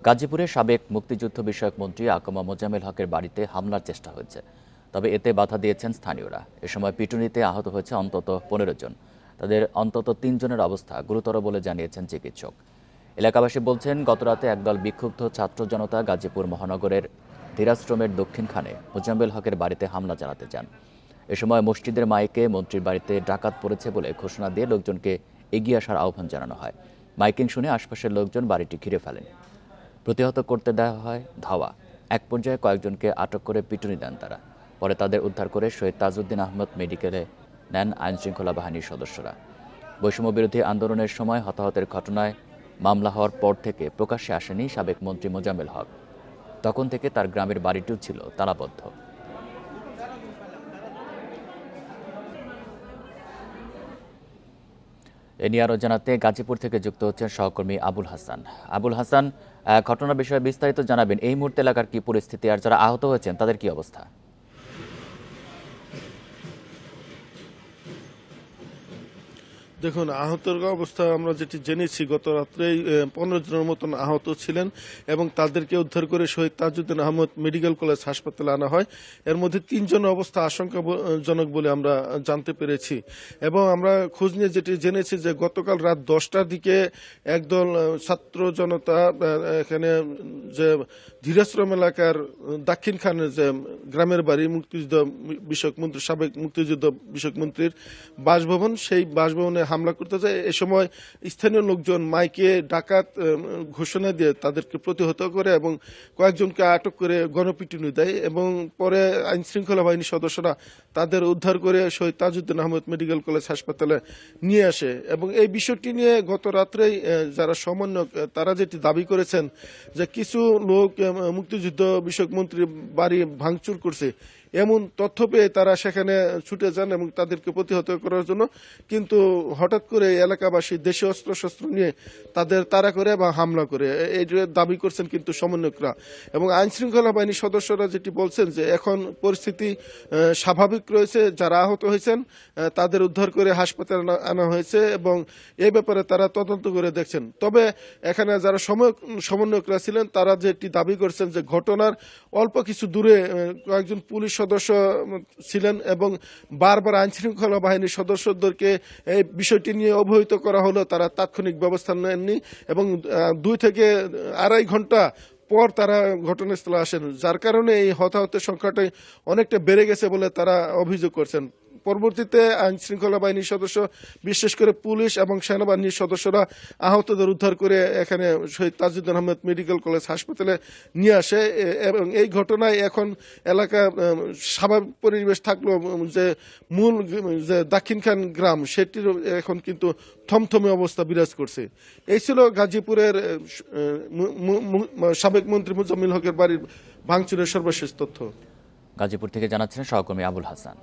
গাজীপুরে সাবেক মুক্তিযুদ্ধ বিষয়ক মন্ত্রী আকমা মোজাম্মেল হকের বাড়িতে হামলার চেষ্টা হয়েছে, তবে এতে বাধা দিয়েছেন স্থানীয়রা। এ সময় পিটুনিতে আহত হয়েছে অন্তত 15 জন। তাদের অন্তত 3 জনের অবস্থা গুরুতর বলে জানিয়েছেন চিকিৎসক। এলাকাবাসী বলছেন, গতরাতে একদল বিক্ষুব্ধ ছাত্র জনতা গাজীপুর মহানগরের ধীরাশ্রমের দক্ষিণখানে মোজাম্মেল হকের বাড়িতে হামলা চালাতে যান। এ সময় মসজিদের মাইকে মন্ত্রীর বাড়িতে ডাকাত পড়েছে বলে ঘোষণা দিয়ে লোকজনকে এগিয়ে আসার আহ্বান জানানো হয়। মাইকিং শুনে আশপাশের লোকজন বাড়িটি ঘিরে ফেলেন। প্রতিহত করতে দেওয়া হয় ধাওয়া। এক পর্যায়ে কয়েকজনকে আটক করে পিটুনি দেন তারা। পরে তাদের উদ্ধার করে শহীদ তাজউদ্দিন আহমদ মেডিকেলে নেন আইনশৃঙ্খলা বাহিনীর সদস্যরা। বৈষম্য বিরোধী আন্দোলনের সময় হতাহতের ঘটনায় মামলা হওয়ার পর থেকে প্রকাশ্যে আসেনি সাবেক মন্ত্রী মোজাম্মেল হক। তখন থেকে তার গ্রামের বাড়িটিও ছিল তালাবদ্ধ। এ নিয়ে আরও জানাতে গাজীপুর থেকে যুক্ত হচ্ছেন সহকর্মী আবুল হাসান। আবুল হাসান, ঘটনার বিষয়ে বিস্তারিত জানাবেন। এই মুহূর্তে এলাকার কি পরিস্থিতি, আর যারা আহত হয়েছেন তাদের কি অবস্থা? দেখুন, আহতের অবস্থা আমরা যেটি জেনেছি, গত রাত্রেই 15 জনের মতন আহত ছিলেন এবং তাদেরকে উদ্ধার করে শহীদ তাজউদ্দিন আহমদ মেডিকেল কলেজ হাসপাতালে আনা হয়। এর মধ্যে 3 জনের অবস্থা আশঙ্কাজনক বলে আমরা জানতে পেরেছি। এবং আমরা খোঁজ নিয়ে যেটি জেনেছি যে গতকাল রাত 10টার দিকে একদল ছাত্র জনতা এখানে যে ধীরাশ্রম এলাকার দক্ষিণখানে যে গ্রামের বাড়ি মুক্তিযুদ্ধ বিষয়ক মন্ত্রী, সাবেক মুক্তিযুদ্ধ বিষয়ক মন্ত্রীর বাসভবন, সেই বাসভবনে হামলা করতে যায়। এ সময় স্থানীয় লোকজন মাইকে ডাকাত ঘোষণা দিয়ে তাদেরকে প্রতিহত করে এবং কয়েকজনকে আটক করে গণপিটুনি দেয় এবং পরে আইন শৃঙ্খলা বাহিনীর সদস্যরা তাদের উদ্ধার করে শহীদ তাজউদ্দিন আহমদ মেডিকেল কলেজ হাসপাতালে নিয়ে আসে। এবং এই বিষয়টি নিয়ে গত রাত্রেই যারা সমন্বয়ক তারা যেটি দাবি করেছেন যে কিছু লোক মুক্তিযুদ্ধ বিষয়ক মন্ত্রী বাড়ি ভাঙচুর করছে, এমন তথ্য পেয়ে তারা সেখানে ছুটে যান এবং তাদেরকে প্রতিহত করার জন্য। কিন্তু হঠাৎ করে এলাকাবাসী দেশীয় অস্ত্রশস্ত্র নিয়ে তাদের তাড়া করে বা হামলা করে, এই দাবি করছেন কিন্তু সমন্বয়করা। এবং আইন শৃঙ্খলা বাহিনীর সদস্যরা যেটি বলছেন যে এখন পরিস্থিতি স্বাভাবিক রয়েছে, যারা আহত হয়েছেন তাদের উদ্ধার করে হাসপাতালে আনা হয়েছে এবং এই ব্যাপারে তারা তদন্ত করে দেখছেন। তবে এখানে যারা সমন্বয়করা ছিলেন তারা যেটি দাবি করছেন যে ঘটনার অল্প কিছু দূরে কয়েকজন পুলিশ সদস্য ছিলেন এবং বারবার আইন শৃঙ্খলা বাহিনীর সদস্যদেরকে এই বিষয়টি নিয়ে অবহিত করা হলো, তারা তাৎক্ষণিক ব্যবস্থা নেননি এবং 2 থেকে 2.5 ঘন্টা পর তারা ঘটনাস্থলে আসেন, যার কারণে এই হতাহতের সংখ্যাটাই অনেকটা বেড়ে গেছে বলে তারা অভিযোগ করছেন। পরবর্তীতে আইন শৃঙ্খলা বাহিনীর সদস্য, বিশেষ করে পুলিশ এবং সেনাবাহিনীর সদস্যরা আহতদের উদ্ধার করে এখানে শহীদ তাজউদ্দিন আহমদ মেডিকেল কলেজ হাসপাতালে নিয়ে আসে এবং এই ঘটনায় এখন এলাকা স্বাভাবিক পরিবেশ থাকলেও যে মূল যে দক্ষিণখান গ্রাম সেটির এখন কিন্তু থমথমে অবস্থা বিরাজ করছে। এই ছিল গাজীপুরের সাবেক মন্ত্রী মোজাম্মেল হকের বাড়ির ভাঙচুরের সর্বশেষ তথ্য। গাজীপুর থেকে জানাচ্ছেন সহকর্মী আবুল হাসান।